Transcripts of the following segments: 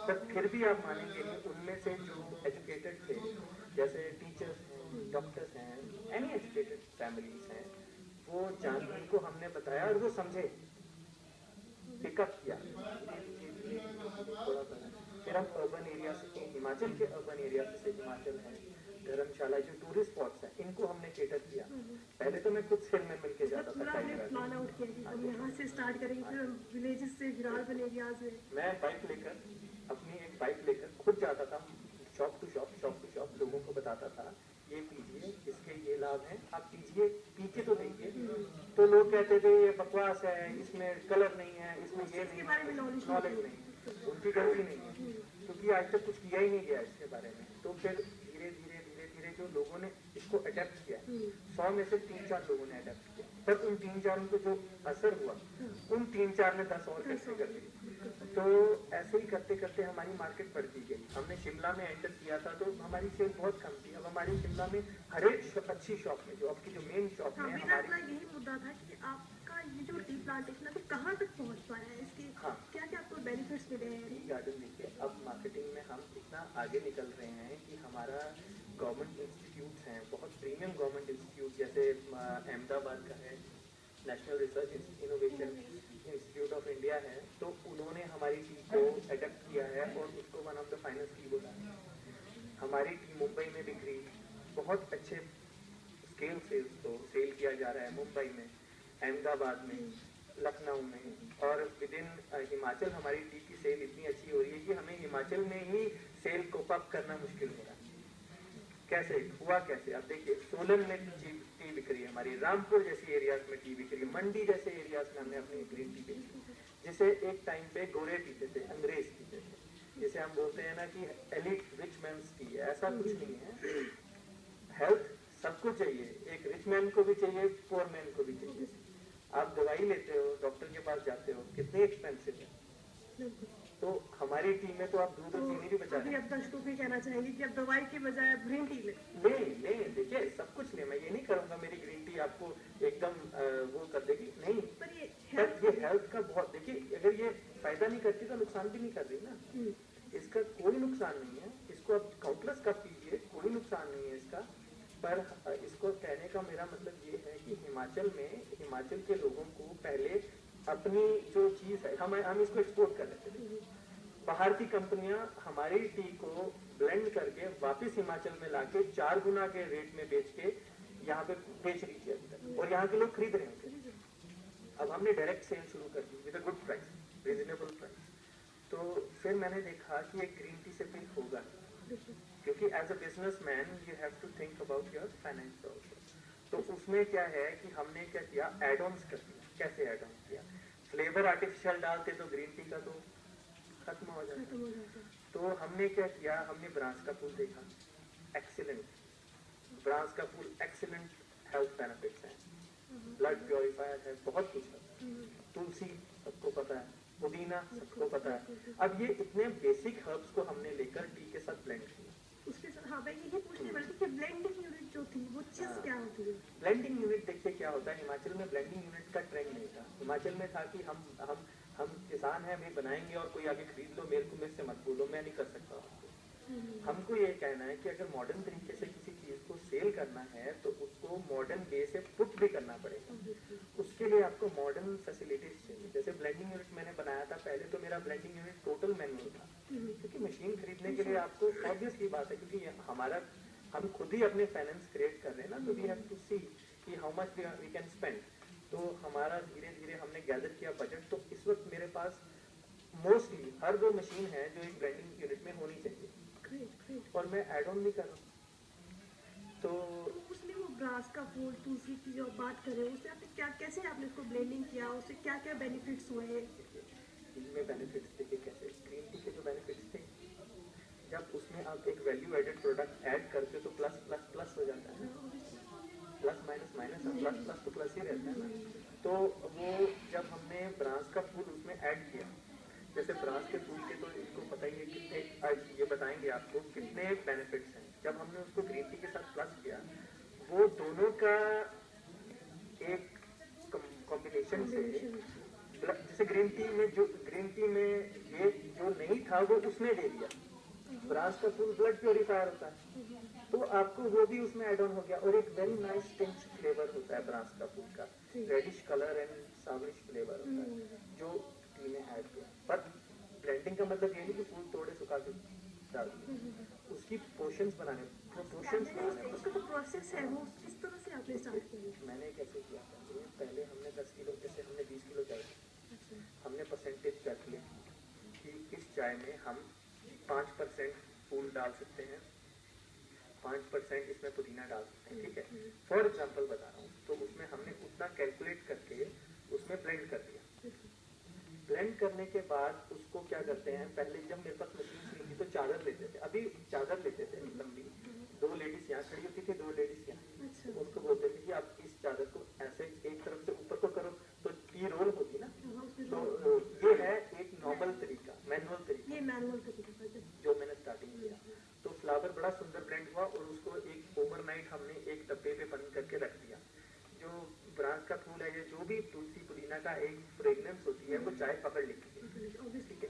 पर फिर भी आप मानेंगे नहीं, उनमें से जो एजुकेटेड थे, जैसे टीचर्स हैं, डॉक्टर्स हैं, एनी एजुकेटेड फैमिलीज हैं, वो जान उनको हमने बताया और वो समझे, पिकअप किया थोड़ा सा। फिर हम अर्बन एरिया से, हिमाचल के अर्बन एरिया से, हिमाचल है, धर्मशाला जो टूरिस्ट स्पॉट्स हैं, इनको हमने केटर किया। पहले तो मैं खुद सिर में मिल के जाता था, प्लान आउट किया कि हम यहाँ से स्टार्ट करेंगे, फिर हम विलेजेस से फिर अर्बन एरियाज में। मैं बाइक लेकर, अपनी एक बाइक लेकर खुद जाता था, शॉप टू शॉप लोगों को बताता था, ये पीजिए, इसके ये लाभ हैं, आप पीजिए, पी के तो देखिए। तो लोग कहते थे ये बकवास है, इसमें कलर नहीं है, इसमें ये नहीं है, नॉलेज नहीं है। उनकी गलती नहीं है, क्योंकि आज तक कुछ किया ही नहीं गया इसके बारे में। तो फिर धीरे धीरे जो लोगों ने इसको अडेप्ट किया, 100 में से 3-4 लोगों ने अडेप्ट किया, पर उन 3-4 को जो असर हुआ, उन 3-4 ने 10 और कैसे कर दी। तो ऐसे ही करते करते हमारी मार्केट बढ़ती गई। हमने शिमला में एंटर किया था तो हमारी सेल बहुत कम थी। अब हमारी शिमला में हर एक अच्छी शॉप में, जो आपकी जो मेन शॉप में हमारी, यही मुद्दा था कि आपका ये जो टी प्लांटेशन है तो कहाँ तक पहुँच पाया है, इसके क्या क्या आपको बेनिफिट्स मिले हैं? टी गार्डन देखिए, अब मार्केटिंग में हम इतना आगे निकल रहे हैं कि हमारा गवर्नमेंट इंस्टीट्यूट्स हैं, बहुत प्रीमियम गवर्नमेंट इंस्टीट्यूट, जैसे अहमदाबाद का है national research innovation institute of India है, तो उन्होंने हमारी टी को एडेप्ट किया है और उसको one of the finest T बोला है। हमारी टी मुंबई में बिक रही, बहुत अच्छे स्केल से उसको सेल किया जा रहा है मुंबई में, अहमदाबाद में, लखनऊ में, और विद इन हिमाचल हमारी टी की सेल इतनी अच्छी हो रही है कि हमें हिमाचल में ही सेल कोप अप करना मुश्किल हो रहा है। कैसे हुआ, कैसे? अब देखिए, सोलन में टी बिक रही है हमारी, रामपुर जैसी एरियाज में टी बिक रही है, मंडी जैसे एरियाज में हमने अपनी ग्रीन टी बेची, जिसे एक टाइम पे गोरे पीते थे, अंग्रेज पीते थे, जिसे हम बोलते हैं ना कि एलिट रिच मैन्स टी है। ऐसा कुछ नहीं है। हेल्थ सबको चाहिए, एक रिच मैन को भी चाहिए, पुअर मैन को भी चाहिए। आप दवाई लेते हो, डॉक्टर के पास जाते हो, कितने एक्सपेंसिव है, तो हमारी टीम में तो आप दूध और चीनी भी बचा रहे हैं। अब दर्शकों को कहना चाहेंगे कि अब दवाई के बजाय ग्रीन टी ले। देखिए, सब कुछ ले, मैं ये नहीं करूंगा मेरी ग्रीन टी आपको एकदम वो कर देगी, नहीं, पर ये हेल्थ का बहुत, देखिए अगर ये फायदा नहीं करती तो नुकसान भी नहीं कर रही ना, इसका कोई नुकसान नहीं है, इसको आप काउंटलेस कप पीजिए, कोई नुकसान नहीं है इसका। पर इसको कहने का मेरा मतलब ये है कि हिमाचल के लोगों को पहले अपनी जो चीज है, हम इसको एक्सपोर्ट कर लेते थे, बाहर की कंपनियां हमारी टी को ब्लेंड करके वापस हिमाचल में लाके 4 गुना के रेट में बेच के यहाँ पे बेच रही थी अभी तक, और यहाँ के लोग खरीद रहे हैं। अब हमने डायरेक्ट सेल शुरू कर दी with a good price, reasonable price. तो फिर मैंने देखा कि एक ग्रीन टी से भी होगा, क्योंकि as a businessman you have to think about your finance also. तो उसमें क्या है कि हमने क्या किया, एड ऑन्स कर दिया। कैसे एड ऑन किया? फ्लेवर आर्टिफिशियल डालते तो ग्रीन टी का तो खत्म हो जाता। तो हमने क्या किया, हमने ब्रांच का फूल देखा, एक्सीलेंट ब्रांच का फूल, एक्सीलेंट हेल्थ बेनिफिट्स हैं, ब्लड प्योरीफायर है, बहुत कुछ है। तुलसी सबको पता है, पुदीना सबको पता है। अब ये इतने बेसिक हर्ब्स को हमने लेकर टी के साथ ब्लेंड किया। उसके साथ हाँ, मैं यही पूछने वाली थी कि ब्लेंडिंग यूनिट जो थी वो चीज क्या होती है? ब्लेंडिंग यूनिट देखिए क्या होता है, हिमाचल में ब्लेंडिंग यूनिट का ट्रेंड नहीं था। हिमाचल में था कि हम किसान हैं, हमें बनाएंगे और कोई आगे खरीद लो, मेरे से मत बोलो, मैं नहीं कर सकता आपको। हमको ये कहना है कि अगर मॉडर्न तरीके से किसी चीज को सेल करना है तो उसको मॉडर्न वे से पुट भी करना पड़ेगा। उसके लिए आपको मॉडर्न फैसिलिटीज चाहिए। जैसे ब्लेंडिंग यूनिट मैंने बनाया था, पहले तो मेरा ब्लेंडिंग यूनिट टोटल मैनुअल था, क्योंकि मशीन खरीदने के लिए आपको ऑब्वियसली बात है, क्योंकि हम खुद ही अपने फाइनेंस क्रिएट कर रहे हैं ना, तो वी हैव टू सी कि how much we can spend. तो हमारा धीरे धीरे हमने गैदर किया बजट। तो इस वक्त मेरे पास मोस्टली हर वो मशीन है जो एक ब्लेंडिंग यूनिट में होनी चाहिए, और मैं एड ऑन भी कर रहा हूँ। तो उसमें वो ब्रास का फूल, तुलसी की जो बात कर रहे हैं, उससे आपने कैसे आपने उसको ब्लेंडिंग किया, उससे क्या क्या बेनिफिट्स हुए? इनमें बेनिफिट्स देखिए कैसे, ग्रीन टी के जो बेनिफिट्स थे, जब उसमें आप एक वैल्यू एडेड प्रोडक्ट ऐड करते तो प्लस प्लस प्लस हो जाता है, plus minus minus, plus plus तो प्लस ही रहता है ना। तो वो जब हमने ब्रांच का फूल उसमें ऐड किया, जैसे ब्रांच के फूल के तो इनको पता ही है कितने, ये बताएंगे आपको कितने बेनिफिट्स हैं। जब हमने उसको ग्रीन टी के साथ प्लस किया, वो दोनों का एक कॉम्बिनेशन से, जैसे ग्रीन टी में ये जो नहीं था वो उसने ले लिया। ब्रास का फूल ब्लड प्योरीफायर होता है, तो आपको वो भी उसमें एड ऑन हो गया। और एक वेरी नाइस टिंच फ्लेवर होता है ब्रास का फूल का, रेडिश कलर एंड सावरिश फ्लेवर होता है जो टी में ऐड किया। पर ब्लेंडिंग का मतलब ये नहीं कि फूल तोड़े सुखा के डाल दिए, उसकी पोर्शंस बनाने, प्रोपोर्शंस बनाने, उसका जो प्रोसेस है वो किस तरह से आपने स्टार्ट किया? मैंने कैसे किया था, पहले हमने 10 किलो, जैसे हमने 20 किलो चाय, हमने परसेंटेज चेक ली कि इस चाय में हम 5% फूल डाल सकते हैं, 5% इसमें पुदीना डाल सकते हैं, ठीक है, फॉर एग्जाम्पल बता रहा हूँ। तो उसमें हमने उतना कैलकुलेट करके उसमें ब्लेंड कर दिया। ब्लेंड करने के बाद उसको क्या करते हैं, पहले जब मेरे पास मशीन नहीं थी तो चादर लेते थे, अभी चादर लेते थे लंबी, 2 लेडीज यहाँ खड़ी होती थी, 2 लेडीज यहाँ, तो उसको बोलते थे कि आप इस चादर को ऐसे एक तरफ से ऊपर को करो तो टी रोल होती ना। तो ये है एक नॉर्मल तरीका, मैनुअल तरीका, ये मैनुअल तरीका जो मैंने स्टार्टिंग किया। तो फ्लावर बड़ा सुंदर ब्लेंड हुआ और उसको एक ओवरनाइट हमने एक डब्बे पे बंद करके रख दिया। जो ब्रास का फूल है, ये जो भी तुलसी पुदीना का एक फ्रेग्रेंस होती है वो चाय पकड़ लेती है, ठीक है।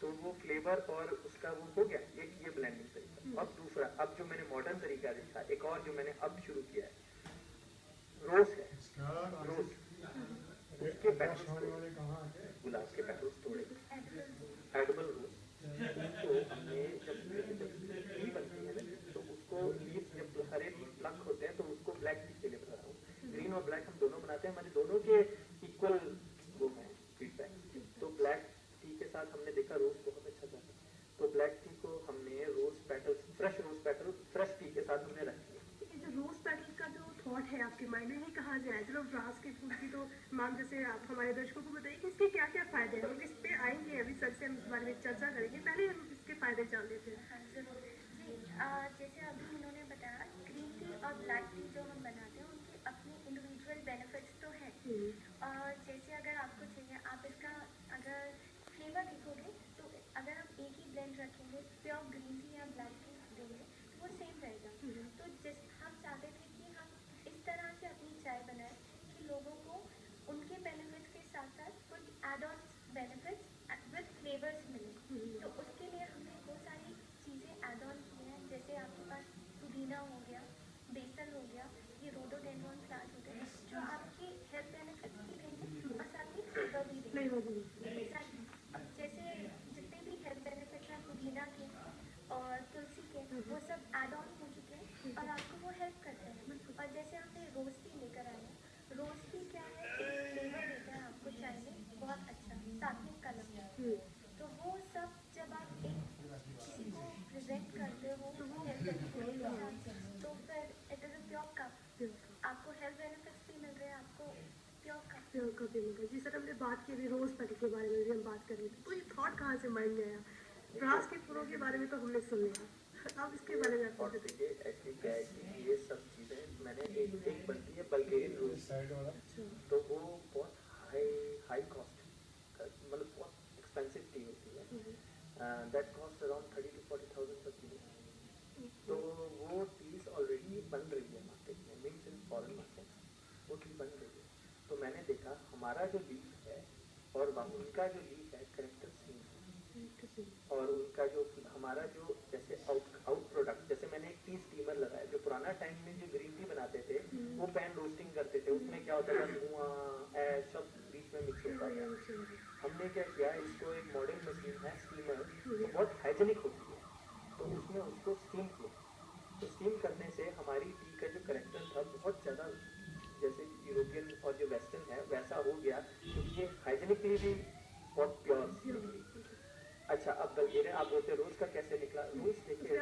तो वो फ्लेवर और उसका वो हो गया, एक ये ब्लेंडिंग तरीका। अब दूसरा, अब जो मैंने मॉडर्न तरीका देखा, एक और जो मैंने अब शुरू किया है, रोज है, रोज उसके पेटल्स तोड़े, गुलाब के पेटल्स तोड़े, एडिबल रोज। तो हमने जब टी बनती है ना, तो उसको लीव्स जब हरे प्लक होते हैं तो उसको ब्लैक टी के लिए बता रहा हूँ, ग्रीन और ब्लैक हम दोनों बनाते हैं, हमारे दोनों के इक्वल वो है फीडबैक। तो ब्लैक टी के साथ हमने देखा रोज बहुत अच्छा था, तो ब्लैक टी को हमने rose petals, fresh rose petal fresh tea के साथ हमने रख दिया। जो रोज पेटल का जो थॉट है आपके माइंड में, ये कहाँ से आया? चलो ब्रास के फूल की तो मैम जैसे आप हमारे दर्शकों को बताइए कि इसके क्या क्या फायदे हैं, हम इस पे आएंगे अभी सर से हम इस बारे में चर्चा करेंगे, पहले हम इसके फायदे जान लेते हैं। जी, जैसे अभी इन्होंने बताया, ग्रीन टी और ब्लैक टी जो हम बनाते हैं उनके अपने इंडिविजुअल बेनिफिट्स तो हैं। और जैसे अगर आपको चाहिए, आप इसका अगर फ्लेवर देखोगे तो अगर आप एक ही ब्लेंड रखेंगे, प्योर ग्रीन टी या ब्लैक टी देंगे तो वो सेम रहेगा। तो जिस हम चाहते थे कि हम इस तरह से अपनी चाय बनाएं कि लोगों को उनके बेनिफिट्स के साथ साथ कुछ add on benefits with flavours मिले। तो उसके लिए हमने बहुत सारी चीज़ें एड ऑन की हैं, जैसे आपके पास पुदीना हो गया, बेसल हो गया, ये रोडोडेंड्रॉन प्लांट हो गए, जो आपकी हेल्थ बेनिफिट्स भी देंगे और साथ ही फ्लेवर भी देंगे। जैसे जितने भी हेल्थ बेनिफिट्स हैं पुदीना के और तुलसी के, वो सब एड ऑन हो चुके हैं और आपको वो हेल्प करते हैं। और जैसे हमने रोज टी लेकर आए हैं, रोज टी क्या है, एक फ्लेवर देता है आपको चाय में बहुत अच्छा, साथ में कलम। तो वो सब जब आप एक किसी को प्रेजेंट करते हो तो वो हेल्थ बेनिफिट के साथ, तो फिर it is a pure cup, आपको हेल्थ बेनिफिट्स भी मिल रहे हैं, आपको प्योर कप भी मिल रहा है। जी सर, हमने बात की अभी रोज पेटल के बारे में भी हम बात कर रहे थे, तो ये थॉट कहाँ से माइंड में आया? ब्रास के फूलों के बारे में तो हमने सुन लिया, अब इसके बारे में और देखिए एक्चुअली क्या है कि ये सब चीज़ें मैंने एक बनती है बल्गेरियन रोज, तो वो बहुत हाई कॉस्ट, मतलब बहुत एक्सपेंसिव टी होती है, दैट कॉस्ट अराउंड 30 to 40,000 पर किलो। तो वो टीज ऑलरेडी बन रही है मार्केट में, मीन्स इन फॉरेन मार्केट वो टी बन रही है। तो मैंने देखा हमारा जो लीफ है और उनका जो लीफ है करेक्टर सेम है, और उनका जो हमारा जो जैसे आउट प्रोडक्ट, जैसे मैंने एक टी स्टीमर लगाया, जो पुराना टाइम में जो ग्रीन टी बनाते थे वो पैन रोस्टिंग करते थे, उसमें क्या होता था, धुआं ऐश सब बीच में मिक्स होता था। हमने क्या किया, इसको एक मॉडर्न मशीन है स्टीमर, तो बहुत हाइजेनिक होती है, तो उसमें उसको स्टीम किया। तो स्टीम करने से हमारी टी का जो करेक्टर था बहुत ज़्यादा जैसे यूरोपियन और जो वेस्टर्न है वैसा हो गया, क्योंकि ये हाइजेनिकली भी बहुत प्योर निकली। अच्छा, अब बल्गेरियन आप बोलते रोज का कैसे निकला? रोज देखिए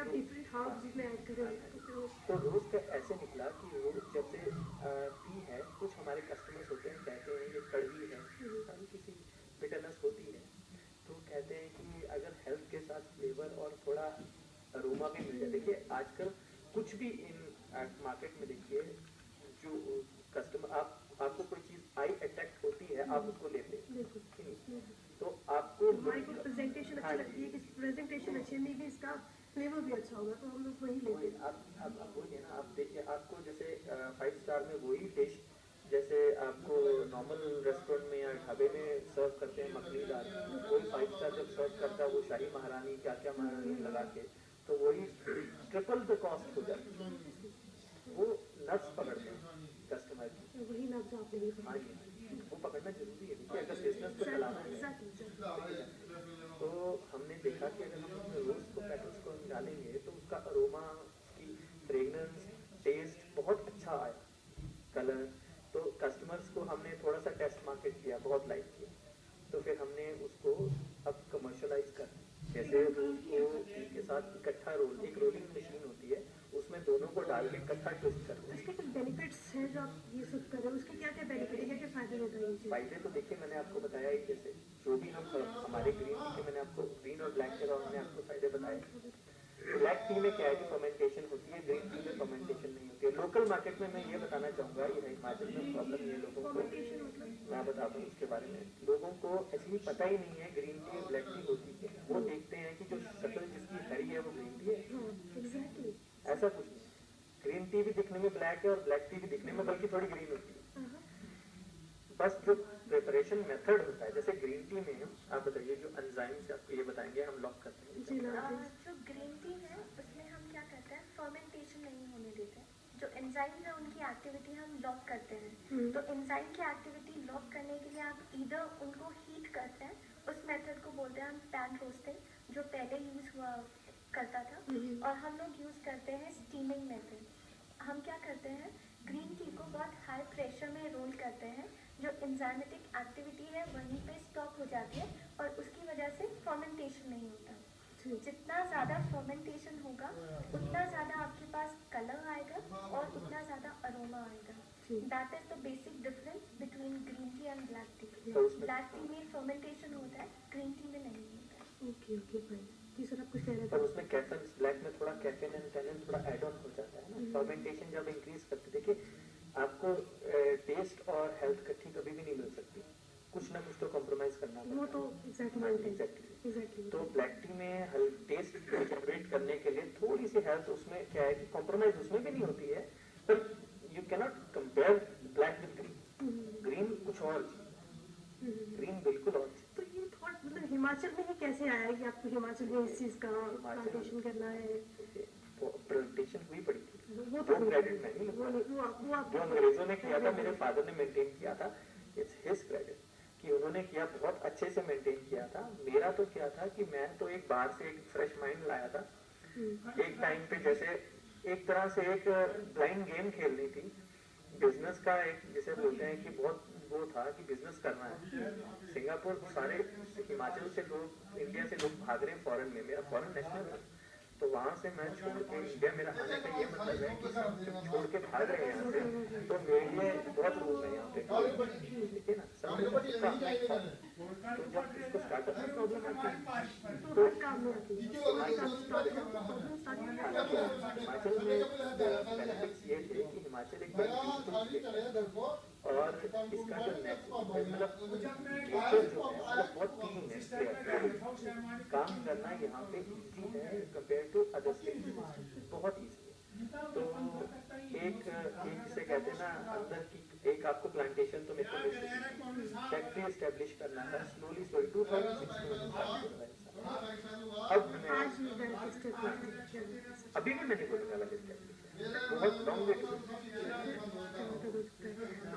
तो रोज का ऐसे निकला कि रोज जैसे टी है, कुछ हमारे कस्टमर्स होते हैं कहते हैं ये कड़वी है, हल्की सी बिटरनेस होती है, तो कहते हैं कि अगर हेल्थ के साथ फ्लेवर और थोड़ा अरोमा भी मिल जाए। देखिए आजकल कुछ भी इन मार्केट में देखिए, जो कस्टमर आपको कोई चीज आई अट्रैक्ट होती है, आप उसको लेते हैं, तो आपको हमारी को प्रेजेंटेशन अच्छी लगती है, कि प्रेजेंटेशन अच्छी नहीं भी इसका फ्लेवर भी अच्छा होगा तो हम लोग वही लेते हैं। आप वही है ना, आप देखिए आपको जैसे 5 स्टार में वही डिश जैसे आपको नॉर्मल रेस्टोरेंट में या ढाबे में सर्व करते हैं मखनी दाल, कोई 5 स्टार जब सर्व करता है वो शाही महारानी क्या क्या महारानी लगा के, तो वही ट्रिपल द कॉस्ट हो जाती है। वो नट्स पकड़ते हैं कस्टमर की, वही नब्ज आपने भी हाँ जी, वो पकड़ना जरूरी है क्योंकि अगर बिजनेस को चलाना है। तो हमने देखा कि अगर हम रोज को पैटर्न्स को डालेंगे तो उसका अरोमा, उसकी फ्रेगनेंस, टेस्ट बहुत अच्छा आया, कलर। तो कस्टमर्स को हमने थोड़ा सा टेस्ट मार्केट किया, बहुत लाइक किया, तो फिर हमने उसको अब कमर्शलाइज कर, जैसे रोल को के साथ इकट्ठा रोल, एक रोलिंग मशीन होती है उसमें दोनों को डाल के इकट्ठा ट्विस्ट करते हैं। उसके कुछ बेनिफिट्स हैं जो आप ये सब कर रहे हैं, उसके क्या क्या बेनिफिट है, क्या क्या फायदे होते हैं? फायदे तो देखिए मैंने आपको बताया ही, जैसे जो भी हम हमारे ग्रीन टी के, मैंने आपको ग्रीन और ब्लैक के मैंने आपको फायदे बताए। ब्लैक टी में क्या है कि फर्मेंटेशन होती है, ग्रीन टी में फर्मेंटेशन नहीं होती है। लोकल मार्केट में मैं ये बताना चाहूँगा, ये हिमाचल में प्रॉब्लम ये लोगों को, मैं बताता हूँ उसके बारे में। लोगों को एक्चुअली पता ही नहीं है ग्रीन टी और ब्लैक टी होती है। वो देखते हैं कि जो शक्ल जिसकी हरी है वो ग्रीन टी है, ऐसा कुछ नहीं। ग्रीन टी भी दिखने में ब्लैक है और ब्लैक टी भी दिखने में बल्कि थोड़ी ग्रीन होती है। बस जो प्रिपरेशन मेथड होता है, जैसे ग्रीन टी में आप बताइए, जो एंजाइम से आपको ये बताएंगे, हम लॉक करते हैं। जो ग्रीन टी है उसमें हम क्या करते हैं, फर्मेंटेशन नहीं होने देते हैं। जो एंजाइम है उनकी एक्टिविटी हम लॉक करते हैं। तो एंजाइम की एक्टिविटी लॉक करने के लिए आप इधर उनको हीट करते हैं, उस मेथड को बोलते हैं हम पैन रोस्टिंग, जो पहले यूज हुआ करता था। और हम लोग यूज करते हैं स्टीमिंग मेथड। हम क्या करते हैं, ग्रीन टी को बहुत हाई प्रेशर में रोल करते हैं, जो एंजाइमेटिक एक्टिविटी है वहीं पे स्टॉप हो जाती है और उसकी वजह से फर्मेंटेशन नहीं होता। जितना ज़्यादा फर्मेंटेशन होगा उतना ज़्यादा आपके पास कलर आएगा और उतना ज़्यादा अरोमा आएगा। That is the basic difference between green tea and black T. Black T में फर्मेंटेशन होता है, ग्रीन टी में नहीं होता है। Okay fine. जी सर, आप कुछ कह रहे थे? पर उसमें कैफीन, ब्लैक में थोड़ा कैफीन एंड टैनिन थोड़ा ऐड ऑन हो जाता है ना। फर्मेंटेशन जब इंक्रीज करते, देखिए आपको टेस्ट और हेल्थ इकट्ठी कभी भी नहीं मिल सकती, कुछ ना कुछ तो कॉम्प्रोमाइज करना पड़ता है। वो तो एग्जैक्टली। तो ब्लैक टी में टेस्ट जनरेट करने के लिए थोड़ी सी हेल्थ, उसमें क्या है कि कॉम्प्रोमाइज उसमें भी नहीं होती है, पर you cannot compare black with green. Green कुछ और, ग्रीन बिल्कुल और। तो ये थॉट मतलब हिमाचल में ही कैसे आया कि आपको हिमाचल में इस चीज का प्लांटेशन करना है? प्लांटेशन हुई पड़ी थी, वो तो क्रेडिट मैं नहीं लूंगा, जो अंग्रेजों ने किया था, मेरे फादर ने मेंटेन किया था, इट्स हिज क्रेडिट कि उन्होंने किया, बहुत अच्छे से मेंटेन किया था। मेरा तो क्या था कि मैं तो एक बाहर से एक फ्रेश माइंड लाया था। एक टाइम पे जैसे एक तरह से एक ब्लाइंड गेम खेलनी थी, बिजनेस का एक, जिसे बोलते हैं कि बहुत वो था कि बिजनेस करना है। सिंगापुर सारे हिमाचल से लोग, इंडिया से लोग भाग रहे हैं फॉरेन में, मेरा फॉरेन नेशनल था, तो वहाँ से मैं छोड़ के इंडिया, मेरा आने का ये मतलब है कि सब छोड़ के भाग रहे हैं यहाँ से, तो मेरे लिए बहुत रूल है यहाँ पे, ठीक है ना, सब तो जब इसको स्टार्टअप में प्रॉब्लम आती है तो हिमाचल में बेनिफिट्स ये थे कि हिमाचल एक और इसका जो मतलब नेचर जो है मतलब बहुत क्लीन है, काम करना यहाँ पे इजी है कंपेयर टू अदर स्टेट्स, बहुत इजी है। तो एक जिसे कहते हैं ना अंदर की एक आपको प्लांटेशन तो मेरे को मिल सकती, फैक्ट्री एस्टेब्लिश करना है स्लोली 2016 में। अब मैं अभी भी मैंने बोलूँगा बहुत लॉन्ग वे टू। तो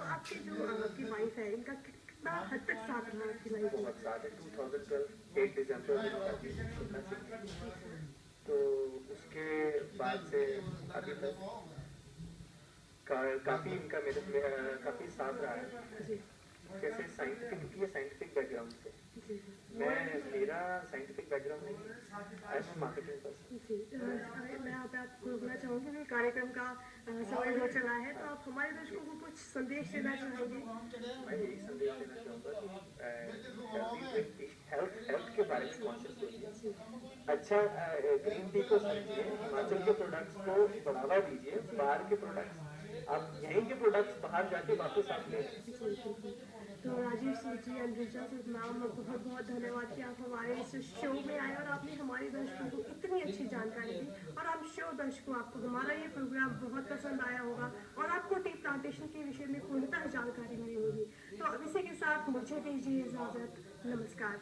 आपकी जो आपकी वाइफ है, इनका कितना हद तक साथ रहा आपकी वाइफ? बहुत साथ है। 2012 8 दिसंबर तो उसके बाद से अभी तक काफी इनका मेरे काफी साथ रहा है। जैसे साइंटिफिक, ये साइंटिफिक बैकग्राउंड से, मेरा साइंटिफिक बैकग्राउंड नहीं है, मार्केटिंग पर्सन। मैं यहाँ पे आपको बोलना चाहूँगी कि कार्यक्रम का समय हो चला है, तो आप हमारे दर्शकों को कुछ संदेश देना चाहेंगे? मैं यही संदेश देना चाहूँगा कि हेल्थ के बारे में कॉन्शियस होइए, अच्छा ग्रीन टी को समझिए, हिमाचल के प्रोडक्ट्स को बढ़ावा दीजिए, बाहर के प्रोडक्ट्स आप यहीं के प्रोडक्ट्स बाहर जाके वापस आप ले। तो राजीव सिंह जी, अंद्रिजा मैम, बहुत बहुत धन्यवाद कि आप हमारे इस शो में आए और आपने हमारे दर्शकों को इतनी अच्छी जानकारी दी। और हम शो दर्शकों, आपको हमारा ये प्रोग्राम बहुत पसंद आया होगा और आपको टिप प्लांटेशन के विषय में पूर्णतः जानकारी नहीं होगी। तो अब इसी के साथ मुझे दीजिए इजाज़त। नमस्कार।